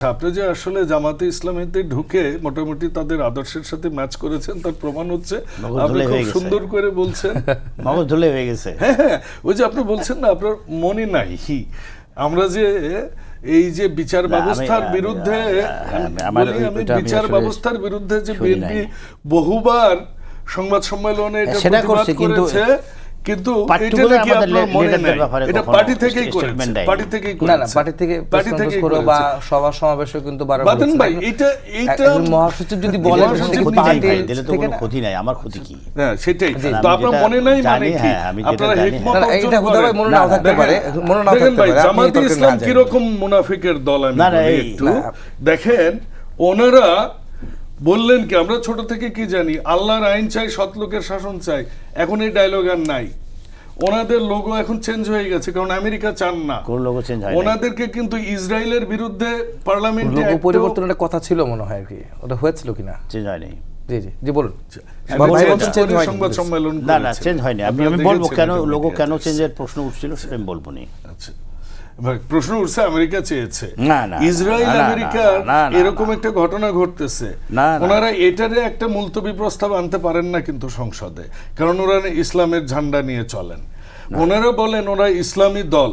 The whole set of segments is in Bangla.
আপনি যে আসলে জামাতে ইসলামীতে ঢুকে মোটামুটি তাদের আদর্শের সাথে ম্যাচ করেছেন তার প্রমাণ হচ্ছে আপনি খুব সুন্দর করে বলছেন। মগজ ধুলে হয়ে গেছে। হ্যাঁ, ওই যে আপনি বলছেন না আপনার মনে নাই আমরা যে এই যে বিচার ব্যবস্থার বিরুদ্ধে বিচার ব্যবস্থার বিরুদ্ধে যে বিএনপি বহুবার সংবাদ সম্মেলনে এটা প্রতিবাদ করেছে, কিন্তু এটা নাকি আপনার মনে নাই, এটা পার্টি থেকেই করেছে, পার্টি থেকেই করেছে। না পার্টি থেকে করে বা সভা সমাবেশে কিন্তু বাদন ভাই এটা মহাসচিব যদি বলেন দিলে তো কোনো ক্ষতি নাই, আমার ক্ষতি কি? হ্যাঁ সেটাই তো আপনার মনে নাই মানে কি আপনারা হিকমত এটা হুদাই মনে নাও থাকতে পারে, মনে নাও থাকতে পারে। জামাতে ইসলাম কি রকম মুনাফিকের দল আমি একটু দেখেন, ওনারা বললেন কি আমরা ছোট থেকে কি জানি আল্লাহর আইন চাই, সৎ লোকের শাসন চাই। এখন এই ডায়লগ আর নাই, ওনাদের লোগো এখন চেঞ্জ হয়ে গেছে, কারণ আমেরিকা চান না ওনাদেরকে, কিন্তু ইসরায়েলের বিরুদ্ধে পার্লামেন্টে লোগো পরিবর্তনের কথা ছিল মনে হয়, আর কি ওটা হয়েছিল কিনা চেঞ্জ হয়নি। জি জি জি বলুন। সংবাদ সম্মেলন না চেঞ্জ হয়নি। আমি বলবো কেন লোগো কেন চেঞ্জের প্রশ্ন উঠছিল সেটা আমি বলবো নি। আচ্ছা প্রশ্ন উঠছে আমেরিকা চেয়েছে, ইসরায়েল আমেরিকা এরকম একটা ঘটনা ঘটতেছে, ওনারা এটারে একটা মুলতবি প্রস্তাব আনতে পারেন না কিন্তু সংসদে, কারণ ওরা ইসলামের ঝান্ডা নিয়ে চলেন। ওনারা বলেন ওরা ইসলামী দল,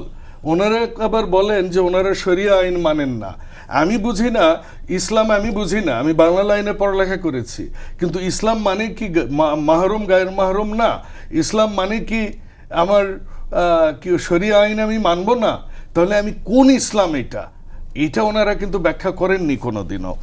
ওনারা আবার বলেন যে ওনারা শরিয়া আইন মানেন না। আমি বুঝি না ইসলাম, আমি বুঝি না, আমি বাংলা লাইনে পড়ালেখা করেছি, কিন্তু ইসলাম মানে কি মাহরুম গায়ের মাহরুম না? ইসলাম মানে কি আমার কি শরিয়া আইন আমি মানবো না? তাহলে আমি কোন ইসলাম? এটা ওনারা কিন্তু ব্যাখ্যা করেননি কোনোদিনও।